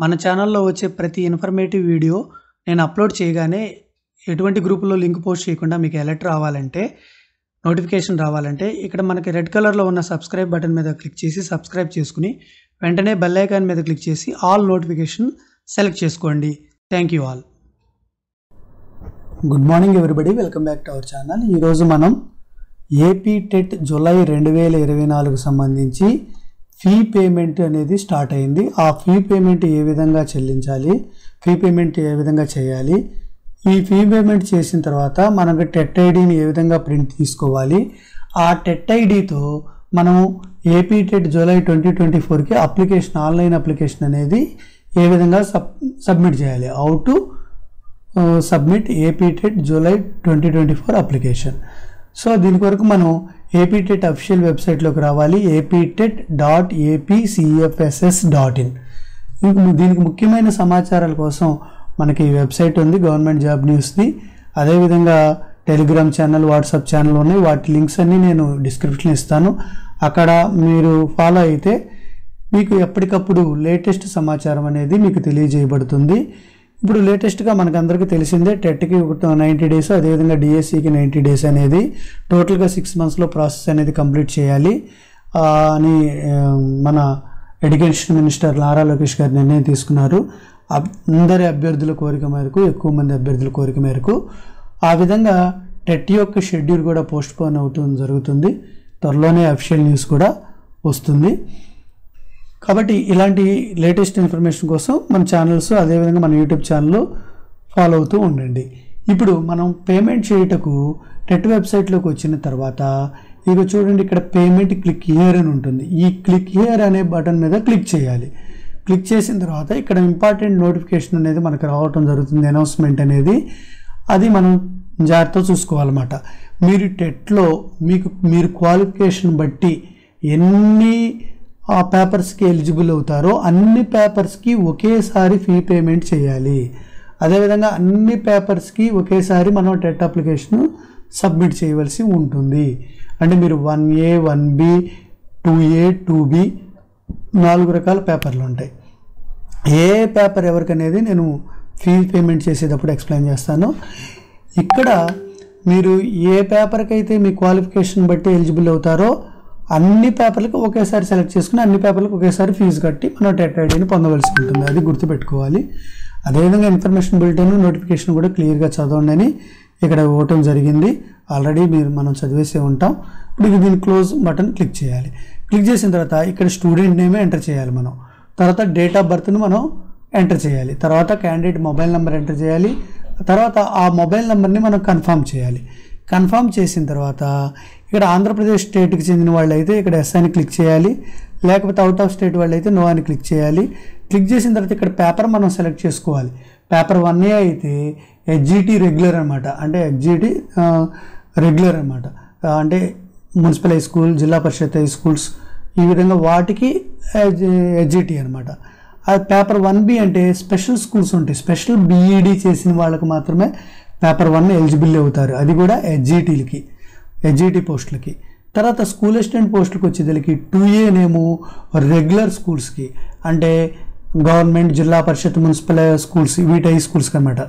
మన ఛానల్లో వచ్చే ప్రతి ఇన్ఫర్మేటివ్ వీడియో నేను అప్లోడ్ చేయగానే ఎటువంటి గ్రూపులో లింక్ పోస్ట్ చేయకుండా మీకు అలర్ట్ రావాలంటే, నోటిఫికేషన్ రావాలంటే ఇక్కడ మనకి రెడ్ కలర్లో ఉన్న సబ్స్క్రైబ్ బటన్ మీద క్లిక్ చేసి సబ్స్క్రైబ్ చేసుకుని వెంటనే బెల్ ఐకాన్ మీద క్లిక్ చేసి ఆల్ నోటిఫికేషన్ సెలెక్ట్ చేసుకోండి. Thank you all. Good morning everybody, welcome back to our channel. ఈరోజు మనం ఏపీ టెట్ జూలై 2024 సంబంధించి ఫీ పేమెంట్ అనేది స్టార్ట్ అయింది. ఆ ఫీ పేమెంట్ ఏ విధంగా చెల్లించాలి, ఫీ పేమెంట్ ఏ విధంగా చేయాలి, ఈ ఫీ పేమెంట్ చేసిన తర్వాత మనకు టెట్ ఐడిని ఏ విధంగా ప్రింట్ తీసుకోవాలి, ఆ టెట్ ఐడితో మనం ఏపీ టెట్ జూలై 2024కి అప్లికేషన్, ఆన్లైన్ అప్లికేషన్ అనేది ఏ విధంగా సబ్మిట్ చేయాలి, how to submit AP TET July 2024 application. So దీని కొరకు మనం ఏపీ టెట్ అఫీషియల్ వెబ్సైట్లోకి రావాలి, aptet.apcfss.in. దీనికి ముఖ్యమైన సమాచారాల కోసం మనకి వెబ్సైట్ ఉంది, గవర్నమెంట్ జాబ్ న్యూస్ది. అదేవిధంగా టెలిగ్రామ్ ఛానల్, వాట్సాప్ ఛానల్ ఉన్నాయి. వాటి లింక్స్ అన్నీ నేను డిస్క్రిప్షన్ ఇస్తాను. అక్కడ మీరు ఫాలో అయితే మీకు ఎప్పటికప్పుడు లేటెస్ట్ సమాచారం అనేది మీకు తెలియజేయబడుతుంది. ఇప్పుడు లేటెస్ట్గా మనకందరికీ తెలిసిందే, టెట్కి 90 డేస్, అదేవిధంగా డిఎస్సికి 90 డేస్ అనేది టోటల్గా 6 monthsలో ప్రాసెస్ అనేది కంప్లీట్ చేయాలి అని మన ఎడ్యుకేషన్ మినిస్టర్ నారా లోకేష్ గారు నిర్ణయం తీసుకున్నారు. అందరి అభ్యర్థుల కోరిక మేరకు, ఎక్కువ మంది అభ్యర్థుల కోరిక మేరకు ఆ విధంగా టెట్ యొక్క షెడ్యూల్ కూడా పోస్ట్పోన్ అవుతుంది జరుగుతుంది. త్వరలోనే అఫీషియల్ న్యూస్ కూడా వస్తుంది. కాబట్టి ఇలాంటి లేటెస్ట్ ఇన్ఫర్మేషన్ కోసం మన ఛానల్స్, అదేవిధంగా మన యూట్యూబ్ ఛానల్ ఫాలో అవుతూ ఉండండి. ఇప్పుడు మనం పేమెంట్ చేయుటకు టెట్ వెబ్సైట్లోకి వచ్చిన తర్వాత ఇక చూడండి, ఇక్కడ పేమెంట్ క్లిక్ హియర్ అని ఉంటుంది. ఈ క్లిక్ హియర్ అనే బటన్ మీద క్లిక్ చేయాలి. క్లిక్ చేసిన తర్వాత ఇక్కడ ఇంపార్టెంట్ నోటిఫికేషన్ అనేది మనకు రావటం జరుగుతుంది, అనౌన్స్మెంట్ అనేది. అది మనం జాగ్రత్తగా చూసుకోవాలన్నమాట. మీరు టెట్లో మీరు క్వాలిఫికేషన్ బట్టి ఎన్ని ఆ పేపర్స్కి ఎలిజిబుల్ అవుతారో అన్ని పేపర్స్కి ఒకేసారి ఫీ పేమెంట్ చేయాలి. అదేవిధంగా అన్ని పేపర్స్కి ఒకేసారి మనం టెట్ అప్లికేషన్ సబ్మిట్ చేయవలసి ఉంటుంది. అంటే మీరు 1A, 1B, 2A, 2B 4 రకాల పేపర్లు ఉంటాయి. ఏ పేపర్ ఎవరికనేది నేను ఫీ పేమెంట్ చేసేటప్పుడు ఎక్స్ప్లెయిన్ చేస్తాను. ఇక్కడ మీరు ఏ పేపర్కి అయితే మీ క్వాలిఫికేషన్ బట్టి ఎలిజిబుల్ అవుతారో అన్ని పేపర్లకు ఒకేసారి సెలెక్ట్ చేసుకుని అన్ని పేపర్లకు ఒకేసారి ఫీజు కట్టి మనం టెట్ ఐడిని పొందవలసి ఉంటుంది. అది గుర్తుపెట్టుకోవాలి. అదేవిధంగా ఇన్ఫర్మేషన్ బులెటిన్ నోటిఫికేషన్ కూడా క్లియర్గా చదవండి అని ఇక్కడ ఇవ్వటం జరిగింది. ఆల్రెడీ మనం చదివేసే ఉంటాం. ఇప్పుడు దీన్ని క్లోజ్ బటన్ క్లిక్ చేయాలి. క్లిక్ చేసిన తర్వాత ఇక్కడ స్టూడెంట్ నేమే ఎంటర్ చేయాలి మనం. తర్వాత డేట్ ఆఫ్ బర్త్ను మనం ఎంటర్ చేయాలి. తర్వాత క్యాండిడేట్ మొబైల్ నెంబర్ ఎంటర్ చేయాలి. తర్వాత ఆ మొబైల్ నెంబర్ని మనం కన్ఫర్మ్ చేయాలి. కన్ఫర్మ్ చేసిన తర్వాత ఇక్కడ ఆంధ్రప్రదేశ్ స్టేట్కి చెందిన వాళ్ళు అయితే ఇక్కడ ఎస్ అని క్లిక్ చేయాలి. లేకపోతే అవుట్ ఆఫ్ స్టేట్ వాళ్ళు అయితే నో అని క్లిక్ చేయాలి. క్లిక్ చేసిన తర్వాత ఇక్కడ పేపర్ మనం సెలెక్ట్ చేసుకోవాలి. పేపర్ 1A అయితే హెచ్జిటి రెగ్యులర్ అనమాట. అంటే హెచ్జిటి రెగ్యులర్ అనమాట. అంటే మున్సిపల్ హై స్కూల్, జిల్లా పరిషత్ హై స్కూల్స్, ఈ విధంగా వాటికి హెచ్జిటి అనమాట. అది పేపర్ 1B అంటే స్పెషల్ స్కూల్స్ ఉంటాయి. స్పెషల్ BEd చేసిన వాళ్ళకి మాత్రమే పేపర్ 1 ఎలిజిబుల్ అవుతారు. అది కూడా హెచ్జిటి పోస్టులకి. తర్వాత స్కూల్ అసిస్టెంట్ పోస్టులకు వచ్చేదానికి 2A నేమో రెగ్యులర్ స్కూల్స్కి, అంటే గవర్నమెంట్, జిల్లా పరిషత్, మున్సిపల్ స్కూల్స్, వీటి హై స్కూల్స్కి అనమాట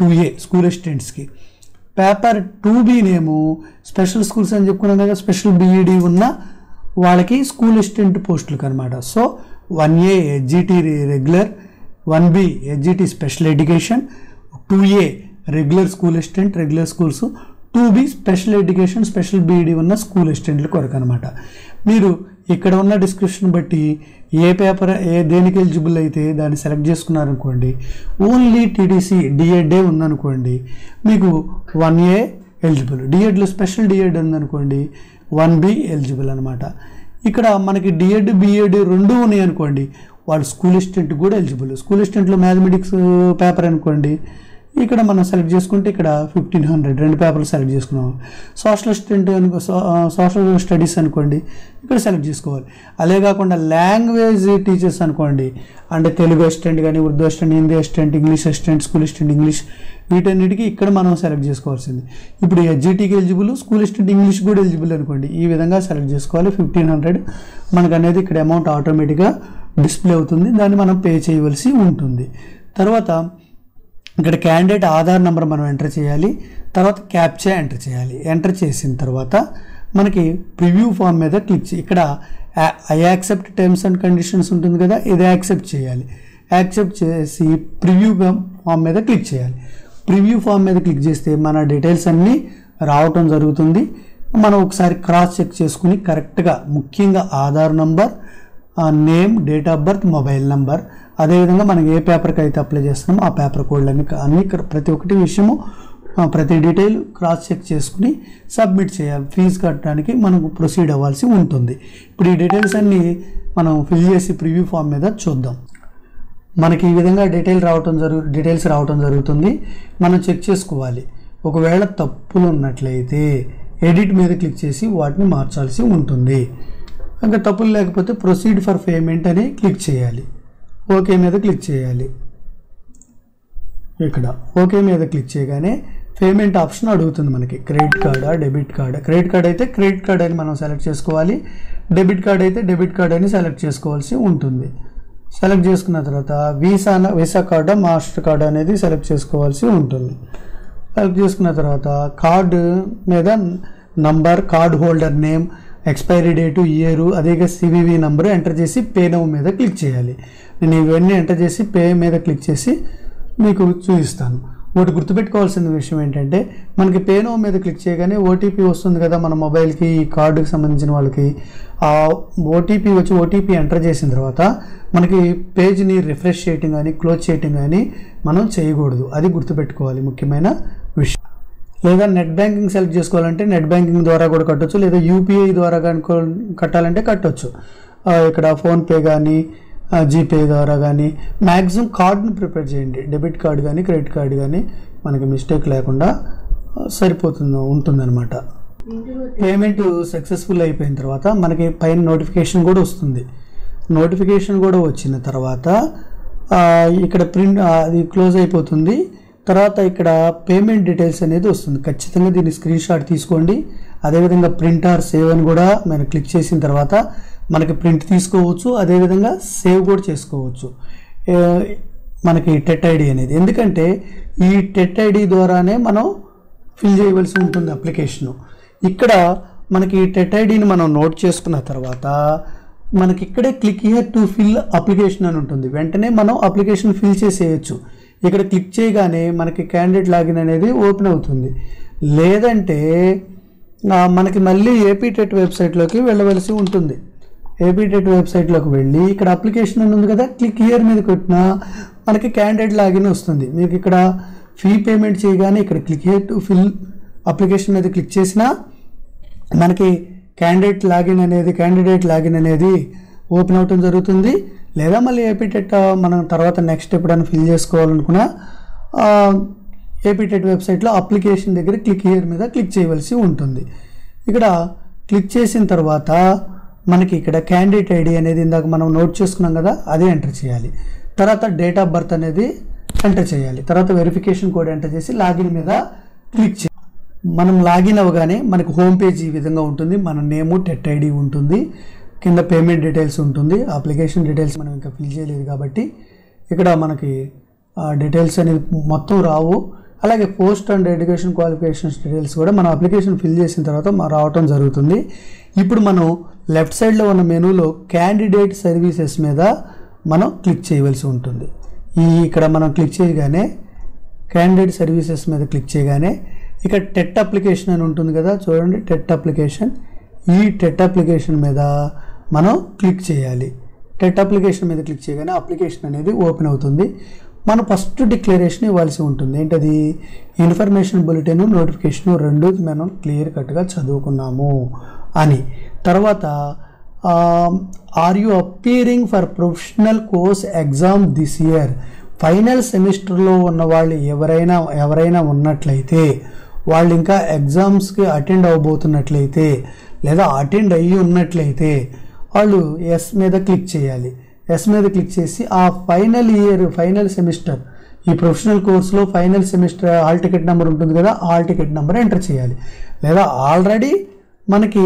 2A స్కూల్ అసిస్టెంట్స్కి. పేపర్ 2B నేమో స్పెషల్ స్కూల్స్ అని చెప్పుకున్నాం కదా, స్పెషల్ BEd ఉన్న వాళ్ళకి స్కూల్ అసిస్టెంట్ పోస్టులకు అనమాట. So 1A HGT regular, 1B HGT special education, 2A regular school assistant, regular schools, 2B special education, special BEd ఉన్న స్కూల్ అసిస్టెంట్ల కొరకు అనమాట. మీరు ఇక్కడ ఉన్న డిస్క్రిప్షన్ బట్టి ఏ పేపర్ దేనికి ఎలిజిబుల్ అయితే దాన్ని సెలెక్ట్ చేసుకున్నారనుకోండి, ఓన్లీ TDC డిఎడ్ ఉందనుకోండి మీకు 1A ఎలిజిబుల్, డిఎడ్లో స్పెషల్ డిఎడ్ ఉందనుకోండి 1B ఎలిజిబుల్ అనమాట. ఇక్కడ మనకి డిఎడ్, BEd రెండు ఉన్నాయి అనుకోండి, వాళ్ళు స్కూల్ అసిస్టెంట్ కూడా ఎలిజిబుల్. స్కూల్ అసిస్టెంట్లో మ్యాథమెటిక్స్ పేపర్ అనుకోండి, ఇక్కడ మనం సెలెక్ట్ చేసుకుంటే ఇక్కడ 1500 2 పేపర్లు సెలెక్ట్ చేసుకున్నాం. సోషల్ అసిస్టెంట్ సోషల్ స్టడీస్ అనుకోండి, ఇక్కడ సెలెక్ట్ చేసుకోవాలి. అదే కాకుండా లాంగ్వేజ్ టీచర్స్ అనుకోండి, అంటే తెలుగు అసిస్టెంట్ కానీ, Urdu assistant, Hindi assistant, English assistant, school assistant English, వీటన్నిటికీ ఇక్కడ మనం సెలెక్ట్ చేసుకోవాల్సింది. ఇప్పుడు హెచ్జిటికి ఎలిజిబుల్, స్కూల్ అసిస్టెంట్ ఇంగ్లీష్ కూడా ఎలిజిబుల్ అనుకోండి, ఈ విధంగా సెలెక్ట్ చేసుకోవాలి. 1500 మనకు అనేది ఇక్కడ అమౌంట్ ఆటోమేటిక్గా డిస్ప్లే అవుతుంది, దాన్ని మనం పే చేయవలసి ఉంటుంది. తర్వాత ఇక్కడ క్యాండిడేట్ ఆధార్ నెంబర్ మనం ఎంటర్ చేయాలి, తర్వాత క్యాప్చా ఎంటర్ చేయాలి. ఎంటర్ చేసిన తర్వాత మనకి ప్రివ్యూ ఫామ్ మీద క్లిక్ చేయాలి. ఇక్కడ I accept terms and conditions ఉంటుంది కదా, ఇది యాక్సెప్ట్ చేయాలి. యాక్సెప్ట్ చేసి ప్రివ్యూ ఫామ్ మీద క్లిక్ చేయాలి. ప్రివ్యూ ఫామ్ మీద క్లిక్ చేస్తే మన డీటెయిల్స్ అన్నీ రావటం జరుగుతుంది. మనం ఒకసారి క్రాస్ చెక్ చేసుకుని కరెక్ట్గా, ముఖ్యంగా Aadhaar number, name, date of birth, mobile number, అదేవిధంగా మనం ఏ పేపర్కి అయితే అప్లై చేస్తున్నామో ఆ పేపర్ కోడ్లన్నీ అన్ని ప్రతి ఒక్కటి విషయము ప్రతి డీటెయిల్ క్రాస్ చెక్ చేసుకుని సబ్మిట్ చేయాలి. ఫీజు కట్టడానికి మనకు ప్రొసీడ్ అవ్వాల్సి ఉంటుంది. ఇప్పుడు ఈ డీటెయిల్స్ అన్నీ మనం ఫిల్ చేసి ప్రివ్యూ ఫామ్ మీద చూద్దాం. మనకి ఈ విధంగా డీటెయిల్స్ రావటం జరుగుతుంది. మనం చెక్ చేసుకోవాలి. ఒకవేళ తప్పులు ఉన్నట్లయితే ఎడిట్ మీద క్లిక్ చేసి వాటిని మార్చాల్సి ఉంటుంది. ఇంకా తప్పులు లేకపోతే ప్రొసీడ్ ఫర్ పేమెంట్ అని క్లిక్ చేయాలి. ఓకే మీద క్లిక్ చేయాలి. ఇక్కడ ఓకే మీద క్లిక్ చేయగానే పేమెంట్ ఆప్షన్ అడుగుతుంది మనకి. క్రెడిట్ కార్డా, డెబిట్ కార్డా. క్రెడిట్ కార్డ్ అయితే క్రెడిట్ కార్డ్ అని మనం సెలెక్ట్ చేసుకోవాలి. డెబిట్ కార్డ్ అయితే డెబిట్ కార్డ్ అని సెలెక్ట్ చేసుకోవాల్సి ఉంటుంది. సెలెక్ట్ చేసుకున్న తర్వాత వీసా కార్డా, మాస్టర్ కార్డ్ అనేది సెలెక్ట్ చేసుకోవాల్సి ఉంటుంది. సెలెక్ట్ చేసుకున్న తర్వాత కార్డు మీద number, card holder name, expiry date, year, అదేగా సివివి నెంబర్ ఎంటర్ చేసి పే నౌ మీద క్లిక్ చేయాలి. నేను ఇవన్నీ ఎంటర్ చేసి పే మీద క్లిక్ చేసి మీకు చూపిస్తాను. ఒకటి గుర్తుపెట్టుకోవాల్సిన విషయం ఏంటంటే, మనకి పే నౌ మీద క్లిక్ చేయగానే ఓటీపీ వస్తుంది కదా మన మొబైల్కి, ఈ కార్డుకి సంబంధించిన వాళ్ళకి. ఆ ఓటీపీ ఎంటర్ చేసిన తర్వాత మనకి పేజ్ని రిఫ్రెష్ చేయటం కానీ క్లోజ్ చేయటం కానీ మనం చేయకూడదు. అది గుర్తుపెట్టుకోవాలి, ముఖ్యమైన విషయం. లేదా నెట్ బ్యాంకింగ్ సెలెక్ట్ చేసుకోవాలంటే నెట్ బ్యాంకింగ్ ద్వారా కూడా కట్టొచ్చు, లేదా యూపీఐ ద్వారా కానీ కట్టాలంటే కట్టొచ్చు. ఇక్కడ ఫోన్పే కానీ జీపే ద్వారా కానీ మ్యాక్సిమం కార్డుని ప్రిపేర్ చేయండి. డెబిట్ కార్డు కానీ క్రెడిట్ కార్డు కానీ మనకి మిస్టేక్ లేకుండా ఉంటుందన్నమాట. పేమెంట్ సక్సెస్ఫుల్ అయిపోయిన తర్వాత మనకి పైన నోటిఫికేషన్ కూడా వస్తుంది. నోటిఫికేషన్ కూడా వచ్చిన తర్వాత ఇక్కడ అది క్లోజ్ అయిపోతుంది. తర్వాత ఇక్కడ పేమెంట్ డీటెయిల్స్ అనేది వస్తుంది. ఖచ్చితంగా దీన్ని స్క్రీన్ షాట్ తీసుకోండి. అదేవిధంగా ప్రింట్ ఆర్ సేవ్ అని కూడా మనం క్లిక్ చేసిన తర్వాత మనకి ప్రింట్ తీసుకోవచ్చు, అదేవిధంగా సేవ్ కూడా చేసుకోవచ్చు మనకి టెట్ ఐడి అనేది. ఎందుకంటే ఈ టెట్ ఐడి ద్వారానే మనం ఫిల్ చేయవలసి ఉంటుంది అప్లికేషను. ఇక్కడ మనకి టెట్ ఐడిని మనం నోట్ చేసుకున్న తర్వాత మనకి ఇక్కడే click here to fill application అని ఉంటుంది. వెంటనే మనం అప్లికేషన్ ఫిల్ చేసేయచ్చు. ఇక్కడ క్లిక్ చేయగానే మనకి క్యాండిడేట్ లాగిన్ అనేది ఓపెన్ అవుతుంది. లేదంటే మనకి మళ్ళీ ఏపీ టెట్ వెబ్సైట్లోకి వెళ్ళవలసి ఉంటుంది. ఏపీ టెట్ వెబ్సైట్లోకి వెళ్ళి ఇక్కడ అప్లికేషన్ అని ఉంది కదా, క్లిక్ హియర్ మీద కొట్టినా మనకి క్యాండిడేట్ లాగిన్ వస్తుంది. మీకు ఇక్కడ ఫీ పేమెంట్ చేయగానే ఇక్కడ click here to fill application మీద క్లిక్ చేసినా మనకి క్యాండిడేట్ లాగిన్ అనేది ఓపెన్ అవటం జరుగుతుంది. లేదా మళ్ళీ ఏపీ టెట్ మనం తర్వాత నెక్స్ట్ ఎప్పుడైనా ఫిల్ చేసుకోవాలనుకున్నా ఏపీ టెట్ వెబ్సైట్లో అప్లికేషన్ దగ్గర క్లిక్ హియర్ మీద క్లిక్ చేయవలసి ఉంటుంది. ఇక్కడ క్లిక్ చేసిన తర్వాత మనకి ఇక్కడ క్యాండిడేట్ ఐడి అనేది ఇందాక మనం నోట్ చేసుకున్నాం కదా, అదే ఎంటర్ చేయాలి. తర్వాత డేట్ ఆఫ్ బర్త్ అనేది ఎంటర్ చేయాలి. తర్వాత వెరిఫికేషన్ కోడ్ ఎంటర్ చేసి లాగిన్ మీద క్లిక్ చేయాలి. మనం లాగిన్ అవ్వగానే మనకు హోమ్ పేజ్ ఈ విధంగా ఉంటుంది. మన నేము, టెట్ ఐడి ఉంటుంది, కింద పేమెంట్ డీటెయిల్స్ ఉంటుంది. అప్లికేషన్ డీటెయిల్స్ మనం ఇంకా ఫిల్ చేయలేదు కాబట్టి ఇక్కడ మనకి డీటెయిల్స్ అనేది మొత్తం రావు. అలాగే post and education qualifications details కూడా మనం అప్లికేషన్ ఫిల్ చేసిన తర్వాత రావటం జరుగుతుంది. ఇప్పుడు మనం లెఫ్ట్ సైడ్లో ఉన్న మెనూలో క్యాండిడేట్ సర్వీసెస్ మీద మనం క్లిక్ చేయవలసి ఉంటుంది. ఇక్కడ మనం క్లిక్ చేయగానే క్యాండిడేట్ సర్వీసెస్ మీద క్లిక్ చేయగానే ఇక్కడ టెట్ అప్లికేషన్ అని ఉంటుంది కదా, చూడండి టెట్ అప్లికేషన్. ఈ టెట్ అప్లికేషన్ మీద మనం క్లిక్ చేయాలి. టెట్ అప్లికేషన్ మీద క్లిక్ చేయగానే అప్లికేషన్ అనేది ఓపెన్ అవుతుంది. మనం ఫస్ట్ డిక్లరేషన్ ఇవ్వాల్సి ఉంటుంది. ఏంటది? ఇన్ఫర్మేషన్ బులెటిన్, నోటిఫికేషన్ రెండు మనం క్లియర్ కట్గా చదువుకున్నాము అని. తర్వాత are you appearing for professional course exam this year? Final సెమిస్టర్లో ఉన్న వాళ్ళు ఎవరైనా ఉన్నట్లయితే, వాళ్ళు ఇంకా ఎగ్జామ్స్కి అటెండ్ అవ్వబోతున్నట్లయితే లేదా అటెండ్ అయ్యి ఉన్నట్లయితే వాళ్ళు ఎస్ మీద క్లిక్ చేయాలి. ఎస్ మీద క్లిక్ చేసి ఆ ఫైనల్ సెమిస్టర్ ఈ ప్రొఫెషనల్ కోర్సులో final semester hall ticket number ఉంటుంది కదా, హాల్ టికెట్ నెంబర్ ఎంటర్ చేయాలి. లేదా ఆల్రెడీ మనకి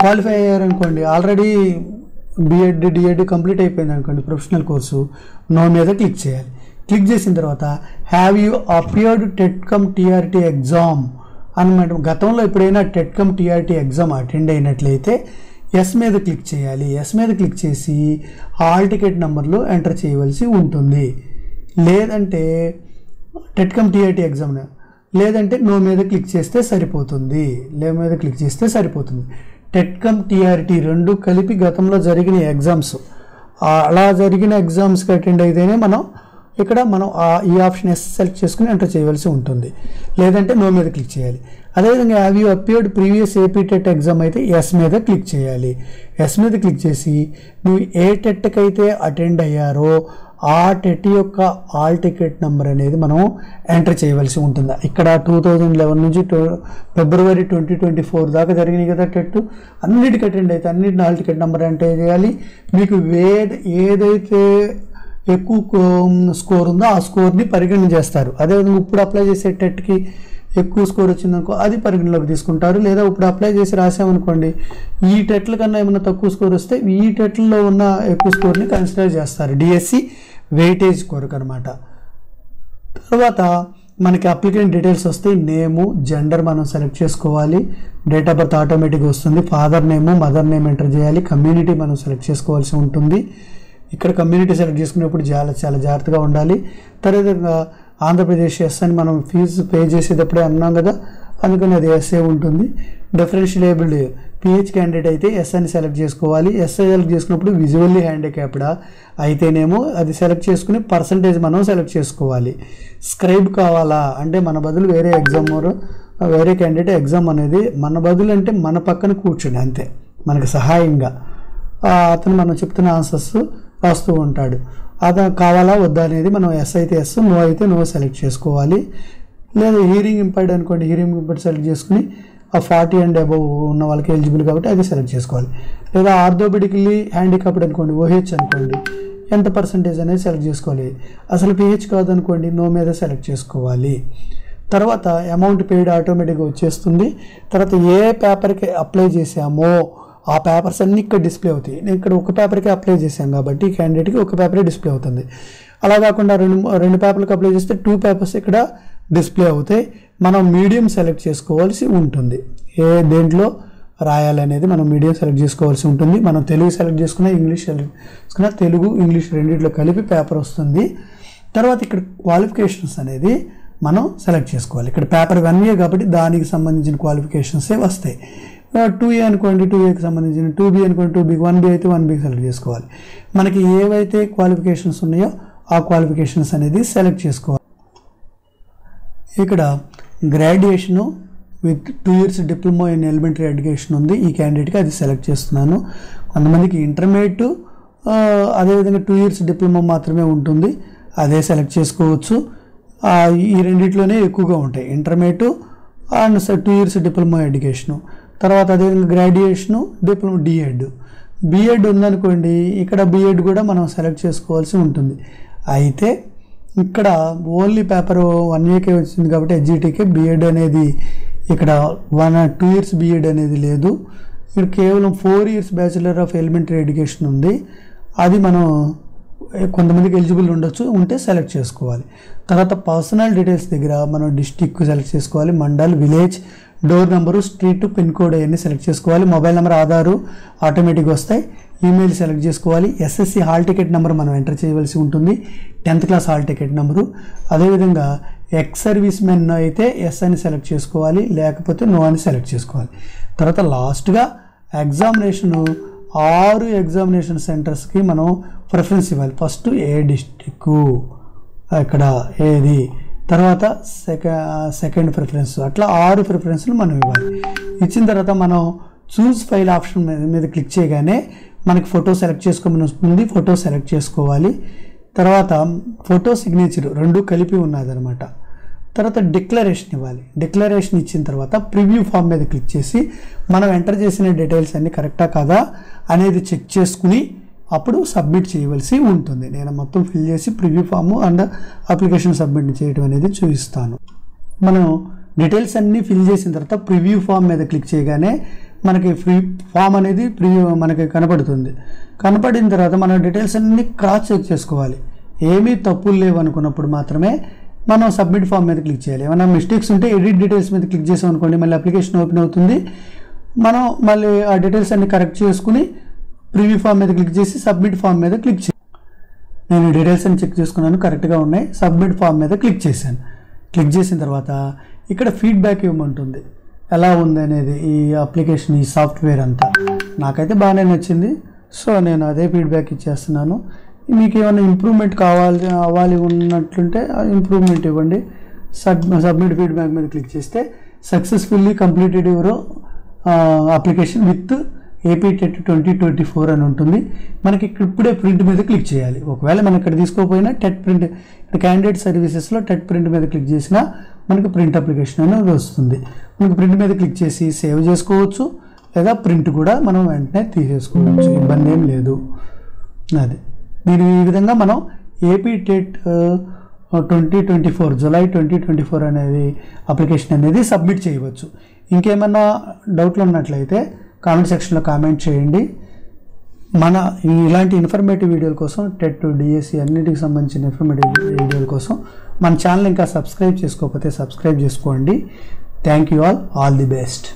క్వాలిఫై అయ్యారనుకోండి, ఆల్రెడీ బిఎడ్ డిఎడ్ కంప్లీట్ అయిపోయింది అనుకోండి ప్రొఫెషనల్ కోర్సు, నో మీద క్లిక్ చేయాలి. క్లిక్ చేసిన తర్వాత have you appeared TET cum TRT exam అనమాట. గతంలో ఎప్పుడైనా టెట్కమ్ టీఆర్టీ ఎగ్జామ్ అటెండ్ అయినట్లయితే ఎస్ మీద క్లిక్ చేయాలి. ఎస్ మీద క్లిక్ చేసి హాల్ టికెట్ నెంబర్లో ఎంటర్ చేయవలసి ఉంటుంది. లేదంటే టెట్కమ్ టీఆర్టీ ఎగ్జామ్, లేదంటే నో మీద క్లిక్ చేస్తే సరిపోతుంది. మీద క్లిక్ చేస్తే సరిపోతుంది. టెట్కమ్ టీఆర్టీ రెండు కలిపి గతంలో జరిగిన ఎగ్జామ్స్, అలా జరిగిన ఎగ్జామ్స్కి అటెండ్ అయితేనే మనం ఈ ఆప్షన్ ఎస్ సెలెక్ట్ చేసుకుని ఎంటర్ చేయవలసి ఉంటుంది. లేదంటే నో మీద క్లిక్ చేయాలి. అదేవిధంగా have you appeared previous AP TET exam అయితే ఎస్ మీద క్లిక్ చేయాలి. ఎస్ మీద క్లిక్ చేసి నువ్వు ఏ టెట్కి అయితే అటెండ్ అయ్యారో ఆ టెట్ యొక్క హాల్ టికెట్ నెంబర్ అనేది మనం ఎంటర్ చేయవలసి ఉంటుంది. ఇక్కడ 2011 నుంచి ఫిబ్రవరి 2024 దాకా జరిగినాయి కదా టెట్, అన్నిటికి అటెండ్ అయితే అన్నిటిని హాల్ టికెట్ నెంబర్ ఎంటర్ చేయాలి. మీకు ఏదైతే ఎక్కువ స్కోర్ ఉందో ఆ స్కోర్ని పరిగణన చేస్తారు. అదేవిధంగా ఇప్పుడు అప్లై చేసే టెట్కి ఎక్కువ స్కోర్ వచ్చిందనుకో అది పరిగణలోకి తీసుకుంటారు. లేదా ఇప్పుడు అప్లై చేసి రాసామనుకోండి, ఈ టెట్ల కన్నా ఏమైనా తక్కువ స్కోర్ వస్తే ఈ టెట్లలో ఉన్న ఎక్కువ స్కోర్ని కన్సిడర్ చేస్తారు, డిఎస్సి వెయిటేజ్ కొరకు అనమాట. తర్వాత మనకి అప్లికెంట్ డీటెయిల్స్ వస్తాయి. నేము, జెండర్ మనం సెలెక్ట్ చేసుకోవాలి. డేట్ ఆఫ్ బర్త్ ఆటోమేటిక్గా వస్తుంది. Father name, mother name enter చేయాలి. కమ్యూనిటీ మనం సెలెక్ట్ చేసుకోవాల్సి ఉంటుంది. ఇక్కడ కమ్యూనిటీ సెలెక్ట్ చేసుకునేప్పుడు చాలా జాగ్రత్తగా ఉండాలి. తర్వాత ఆంధ్రప్రదేశ్ ఎస్ అని మనం ఫీజు పే చేసేటప్పుడే అన్నాం కదా, అందుకని అది ఎస్ఏ ఉంటుంది. డిఫరెన్షియబుల్డ్ పిహెచ్ క్యాండిడేట్ అయితే ఎస్ అని సెలెక్ట్ చేసుకోవాలి. ఎస్ఐ సెలెక్ట్ చేసుకున్నప్పుడు విజువల్లీ హ్యాండిక్యాప్డా అయితేనేమో అది సెలెక్ట్ చేసుకుని పర్సంటేజ్ మనం సెలెక్ట్ చేసుకోవాలి. స్క్రైబ్ కావాలా అంటే మన బదులు వేరే క్యాండిడేట్ ఎగ్జామ్ అనేది మన బదులు అంటే మన పక్కన కూర్చుని అంతే మనకి సహాయంగా అతను మనం చెప్తున్న ఆన్సర్స్ రాస్తూ ఉంటాడు. అతను కావాలా వద్దా అనేది మనం ఎస్ అయితే ఎస్, నో అయితే నో సెలెక్ట్ చేసుకోవాలి. లేదా హీరింగ్ ఇంపైర్డ్ అనుకోండి, హీరింగ్ ఇంపైర్డ్ సెలెక్ట్ చేసుకుని ఆ 40 అండ్ అబవ్ ఉన్న వాళ్ళకి ఎలిజిబుల్ కాబట్టి అది సెలెక్ట్ చేసుకోవాలి. లేదా ఆర్థోపెడికల్లీ హ్యాండిక్యాప్డ్ అనుకోండి, ఓహెచ్ అనుకోండి, ఎంత పర్సంటేజ్ అనేది సెలెక్ట్ చేసుకోవాలి. అసలు పిహెచ్ కాదనుకోండి, నో మీద సెలెక్ట్ చేసుకోవాలి. తర్వాత అమౌంట్ పెయిడ్ ఆటోమేటిక్గా వచ్చేస్తుంది. తర్వాత ఏ పేపర్కి అప్లై చేసామో ఆ పేపర్స్ అన్నీ ఇక్కడ డిస్ప్లే అవుతాయి. నేను ఇక్కడ ఒక పేపర్కి అప్లై చేశాను కాబట్టి ఈ క్యాండిడేట్కి ఒక పేపరే డిస్ప్లే అవుతుంది. అలా కాకుండా రెండు పేపర్లకు అప్లై చేస్తే 2 పేపర్స్ ఇక్కడ డిస్ప్లే అవుతాయి. మనం మీడియం సెలెక్ట్ చేసుకోవాల్సి ఉంటుంది. దేంట్లో రాయాలనేది మనం మీడియం సెలెక్ట్ చేసుకోవాల్సి ఉంటుంది. మనం తెలుగు సెలెక్ట్ చేసుకున్న, ఇంగ్లీష్ సెలెక్ట్ చేసుకున్న, తెలుగు ఇంగ్లీష్ రెండిట్లో కలిపి పేపర్ వస్తుంది. తర్వాత ఇక్కడ క్వాలిఫికేషన్స్ అనేది మనం సెలెక్ట్ చేసుకోవాలి. ఇక్కడ పేపర్ 1A కాబట్టి దానికి సంబంధించిన క్వాలిఫికేషన్సే వస్తాయి. 2A అనుకోండి, 2Aకి సంబంధించిన, 2B అనుకోండి, 2Bకి, 1B అయితే 1Bకి సెలెక్ట్ చేసుకోవాలి. మనకి ఏవైతే క్వాలిఫికేషన్స్ ఉన్నాయో ఆ క్వాలిఫికేషన్స్ అనేది సెలెక్ట్ చేసుకోవాలి. ఇక్కడ graduation with 2 years diploma in elementary education ఉంది. ఈ క్యాండిడేట్కి అది సెలెక్ట్ చేస్తున్నాను. కొంతమందికి ఇంటర్మీడియట్ అదేవిధంగా 2 years డిప్లొమా మాత్రమే ఉంటుంది, అదే సెలెక్ట్ చేసుకోవచ్చు. ఈ రెండిట్లోనే ఎక్కువగా ఉంటాయి, intermediate and 2 years diploma education. తర్వాత అదేవిధంగా గ్రాడ్యుయేషను, డిప్లొమా, బిఎడ్ ఉందనుకోండి, ఇక్కడ బిఎడ్ కూడా మనం సెలెక్ట్ చేసుకోవాల్సి ఉంటుంది. అయితే ఇక్కడ ఓన్లీ పేపర్ 1Aకే వచ్చింది కాబట్టి హెచ్జిటికే బిఎడ్ అనేది ఇక్కడ 2 years బిఎడ్ అనేది లేదు. ఇక్కడ కేవలం 4 years bachelor of elementary education ఉంది. అది మనం కొంతమందికి ఎలిజిబుల్ ఉండొచ్చు, ఉంటే సెలెక్ట్ చేసుకోవాలి. తర్వాత పర్సనల్ డీటెయిల్స్ దగ్గర మనం డిస్టిక్ సెలెక్ట్ చేసుకోవాలి, mandal, village, door number, street, pin code అవన్నీ సెలెక్ట్ చేసుకోవాలి. మొబైల్ నెంబర్, ఆధారు ఆటోమేటిక్గా వస్తాయి. ఈమెయిల్ సెలెక్ట్ చేసుకోవాలి. ఎస్ఎస్సి హాల్ టికెట్ నెంబర్ మనం ఎంటర్ చేయవలసి ఉంటుంది, 10th class hall ticket number. అదేవిధంగా ఎక్స్ సర్వీస్ మెన్ అయితే ఎస్ అని సెలెక్ట్ చేసుకోవాలి, లేకపోతే నో అని సెలెక్ట్ చేసుకోవాలి. తర్వాత లాస్ట్గా ఎగ్జామినేషను 6 ఎగ్జామినేషన్ సెంటర్స్కి మనం ప్రిఫరెన్స్ ఇవ్వాలి. ఫస్ట్ ఏ డిస్టిక్, ఇక్కడ ఏది, తర్వాత సెకండ్ ప్రిఫరెన్స్, అట్లా 6 ప్రిఫరెన్స్లు మనం ఇవ్వాలి. ఇచ్చిన తర్వాత మనం చూస్ ఫైల్ ఆప్షన్ మీద క్లిక్ చేయగానే మనకి ఫోటో సెలెక్ట్ చేసుకోమని వస్తుంది. ఫోటో సెలెక్ట్ చేసుకోవాలి. తర్వాత ఫోటో సిగ్నేచర్ 2 కలిపి ఉన్నదనమాట. తర్వాత డిక్లరేషన్ ఇవ్వాలి. డిక్లరేషన్ ఇచ్చిన తర్వాత ప్రివ్యూ ఫామ్ మీద క్లిక్ చేసి మనం ఎంటర్ చేసిన డీటెయిల్స్ అన్నీ కరెక్టా కాదా అనేది చెక్ చేసుకుని అప్పుడు సబ్మిట్ చేయవలసి ఉంటుంది. నేను మొత్తం ఫిల్ చేసి preview form and application submit చేయడం అనేది చూపిస్తాను. మనం డీటెయిల్స్ అన్నీ ఫిల్ చేసిన తర్వాత ప్రివ్యూ ఫామ్ మీద క్లిక్ చేయగానే మనకి ఫ్రీ ఫామ్ అనేది మనకి కనపడిన తర్వాత మన డీటెయిల్స్ అన్నీ క్రాస్ చెక్ చేసుకోవాలి. ఏమీ తప్పులు లేవు అనుకున్నప్పుడు మాత్రమే మనం సబ్మిట్ ఫామ్ మీద క్లిక్ చేయాలి. ఏమైనా మిస్టేక్స్ ఉంటే ఎడిట్ డీటెయిల్స్ మీద క్లిక్ చేసాం అనుకోండి, మళ్ళీ అప్లికేషన్ ఓపెన్ అవుతుంది. మనం మళ్ళీ ఆ డీటెయిల్స్ అన్ని కరెక్ట్ చేసుకుని ప్రివ్యూ ఫామ్ మీద క్లిక్ చేసి సబ్మిట్ ఫామ్ మీద క్లిక్ చేయాలి. నేను డీటెయిల్స్ అన్ని చెక్ చేసుకున్నాను, కరెక్ట్గా ఉన్నాయి. సబ్మిట్ ఫామ్ మీద క్లిక్ చేశాను. క్లిక్ చేసిన తర్వాత ఇక్కడ ఫీడ్బ్యాక్ ఇవ్వమంటుంది, ఎలా ఉంది అనేది ఈ అప్లికేషన్, ఈ సాఫ్ట్వేర్ అంతా. నాకైతే బాగానే నచ్చింది, సో నేను అదే ఫీడ్బ్యాక్ ఇచ్చేస్తున్నాను. మీకు ఏమైనా ఇంప్రూవ్మెంట్ అవ్వాలి ఉన్నట్లుంటే ఇంప్రూవ్మెంట్ ఇవ్వండి. సబ్మిట్ ఫీడ్బ్యాక్ మీద క్లిక్ చేస్తే successfully completed your application with AP TET 2024 అని ఉంటుంది. మనకి ఇప్పుడే ప్రింట్ మీద క్లిక్ చేయాలి. ఒకవేళ మనం ఇక్కడ తీసుకోకపోయినా టెట్ ప్రింట్, ఇక్కడ క్యాండిడేట్ సర్వీసెస్లో టెట్ ప్రింట్ మీద క్లిక్ చేసినా మనకి ప్రింట్ అప్లికేషన్ అనేది వస్తుంది. మనకి ప్రింట్ మీద క్లిక్ చేసి సేవ్ చేసుకోవచ్చు, లేదా ప్రింట్ కూడా మనం వెంటనే తీసేసుకోవచ్చు, ఇబ్బంది ఏం లేదు. అది ఈ విధంగా మనం ఏపీ టెట్ 2024 జూలై 2024 అనేది అప్లికేషన్ అనేది సబ్మిట్ చేయవచ్చు. ఇంకేమన్నా డౌట్లు ఉన్నట్లయితే కామెంట్ సెక్షన్లో కామెంట్ చేయండి. మన ఇలాంటి ఇన్ఫర్మేటివ్ వీడియోల కోసం, టెట్, డిఎస్సి అన్నిటికి సంబంధించిన ఇన్ఫర్మేటివ్ వీడియోల కోసం మన ఛానల్ ఇంకా సబ్స్క్రైబ్ చేసుకోకపోతే సబ్స్క్రైబ్ చేసుకోండి. Thank you all the best.